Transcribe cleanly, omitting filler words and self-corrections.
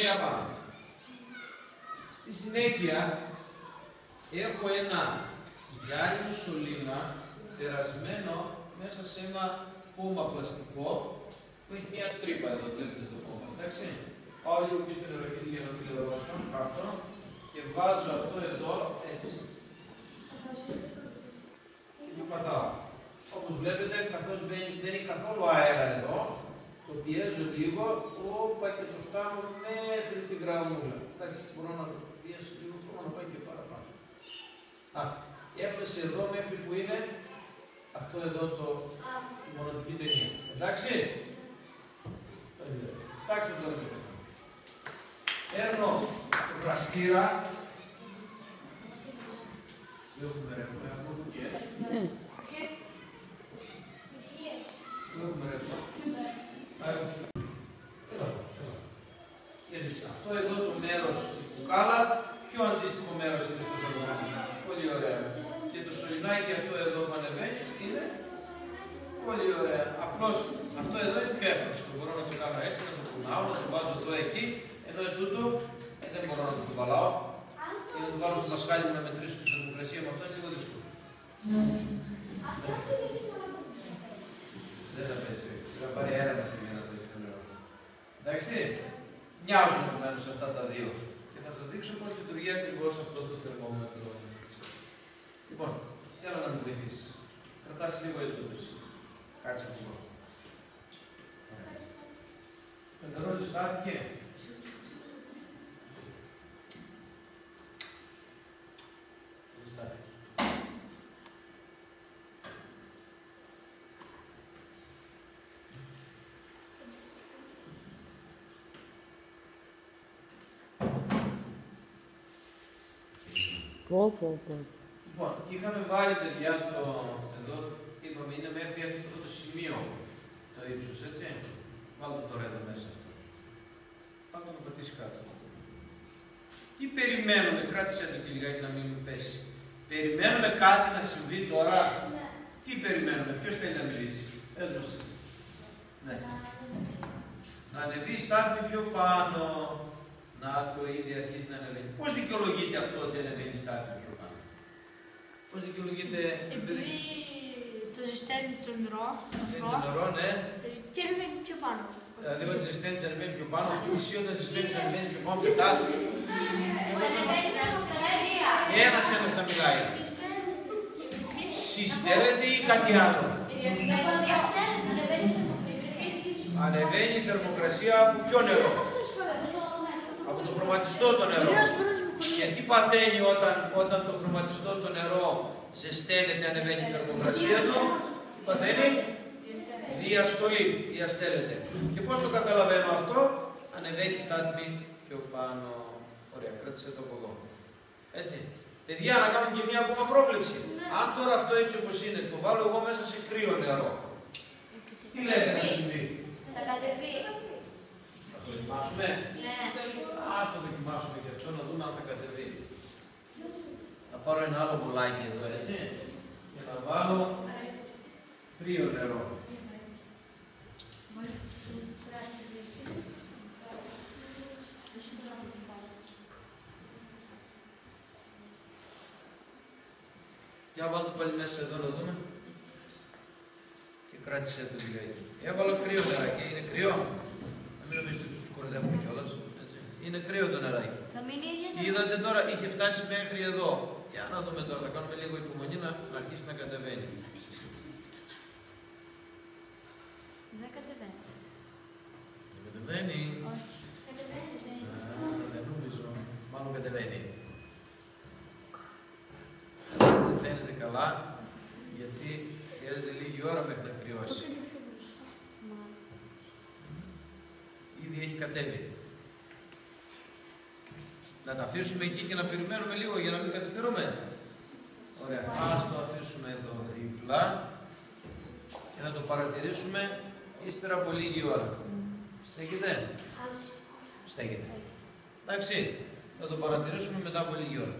για πάνω. Στη συνέχεια έχω ένα γυάλινο σωλήνα τερασμένο μέσα σε ένα πόμα πλαστικό που έχει μια τρύπα εδώ, βλέπετε το πόμα, εντάξει. Πάω λίγο πίσω στην νεροχύτη για να το κλειδωρώσω κάτω και βάζω αυτό εδώ έτσι. Και το πατάω. Όπως βλέπετε, καθώς δεν είναι καθόλου αέρα εδώ, το πιέζω λίγο, όπα και το φτάνω μέχρι την γραμμούλα. Εντάξει, μπορώ να το πιέσω λίγο, μπορώ να πάει και παραπάνω. Έφτασε εδώ μέχρι που είναι αυτό εδώ η μοναδική ταινία. Εντάξει. Εντάξει τώρα και τώρα. Παίρνω το βραστήρα. Έχουμε ρεύμα, έχουμε κουκέ. Έχουμε ρεύμα. Αυτό εδώ το μέρος του κουκάλα, ποιο αντίστοιχο μέρος είναι στο θερμοκρασίο. Πολύ ωραία. Και το σωληνάκι αυτό εδώ που ανεβαίνει είναι πολύ ωραία. Απλώς αυτό εδώ είναι πιο εύκολο. Μπορώ να το κάνω έτσι, να το κουνάω, να το βάζω εδώ εκεί. Εδώ τούτο, δεν μπορώ να το βαλάω. Και να το βάλω στο μασχάλι μου να μετρήσω τη θερμοκρασία με αυτό είναι λίγο δύσκολο. Δεν θα πέσει. Θα πάρει αέρα μας για να πέσει το νερό. Εντάξει. Μοιάζουν επομένως αυτά τα δύο. Και θα σας δείξω πώς λειτουργεί ακριβώς αυτό το θερμόμετρο. Λοιπόν, θέλω να με βοηθήσεις. Κρατάς λίγο ετούτος. Κάτσε λίγο. Το νερό ζεστάθηκε. Ζεστάθηκε. Λοιπόν, είχαμε βάλει παιδιά το εδώ, είπαμε είναι μέχρι αυτό το σημείο το ύψος, έτσι. Βάλτε τώρα εδώ μέσα αυτό. Πάμε να το πατήσει κάτω. Τι περιμένουμε, κράτησε το και λιγάκι να μην πέσει. Περιμένουμε κάτι να συμβεί τώρα. Τι περιμένουμε, ποιος θέλει να μιλήσει. Πες μας. Ναι. Να ανεβεί η στάθμη πιο πάνω. Να το ήδη αρχίσει να ανεβαίνει. Πώς δικαιολογείται αυτό ότι ανεβαίνει η στάθμη πιο πάνω. Πώς δικαιολογείται. Επειδή το ζεσταίνει το νερό. Το νερό, ναι. Και ανεβαίνει πιο πάνω. Δηλαδή όταν ζεσταίνει το ανεβαίνει πιο πάνω, εσύ όταν ζεσταίνει το ανεβαίνει πιο πάνω, πετάς. Ένας θα μιλάει. Συστέλλεται ή κάτι άλλο. Ανεβαίνει η θερμοκρασία από ποιο νερό. Από το χρωματιστό το νερό. Και τι παθαίνει όταν το χρωματιστό το νερό ζεσταίνεται, ανεβαίνει η θερμοκρασία του. Τι παθαίνει. Διαστολή, διαστέλλεται. Και πώς το καταλαβαίνω αυτό. Ανεβαίνει η στάθμη πιο πάνω. Ωραία, κράτησε το από εδώ. Έτσι. Παιδιά, να κάνουμε και μία ακόμα πρόβλεψη. Αν τώρα αυτό έτσι όπως είναι, το βάλω εγώ μέσα σε κρύο νερό. Τι λέτε να συμβεί. Θα κατεβεί. Θα το δοκιμάσουμε. Ναι. Ας το δοκιμάσουμε και αυτό, να δούμε αν θα κατεβεί. Θα πάρω ένα άλλο μπολάκι εδώ, έτσι. Και θα βάλω κρύο νερό. Για βάλω πάλι μέσα εδώ να δούμε. Και κράτησε το λιγάκι. Έβαλα κρύο νεράκι. Είναι κρύο. Να μην νομίζετε ότι τους κορυδεύουμε κιόλας. Είναι κρύο το νεράκι. Είδατε τώρα, είχε φτάσει μέχρι εδώ. Για να δούμε τώρα, θα κάνουμε λίγο υπομονή να αρχίσει να κατεβαίνει. Δεν κατεβαίνει. Δεν κατεβαίνει. Όχι. Κατεβαίνει. Δεν νομίζω. Μάλλον κατεβαίνει. Δεν φαίνεται καλά, γιατί χρειάζεται λίγη ώρα μέχρι να κρυώσει. Ήδη έχει κατέβει. Να τα αφήσουμε εκεί και να περιμένουμε λίγο για να μην καθυστερούμε. Ωραία. Ας το αφήσουμε εδώ δίπλα και θα το παρατηρήσουμε ύστερα από λίγη ώρα. Στέκεται. Στέκεται. Εντάξει. Θα το παρατηρήσουμε μετά από λίγη ώρα.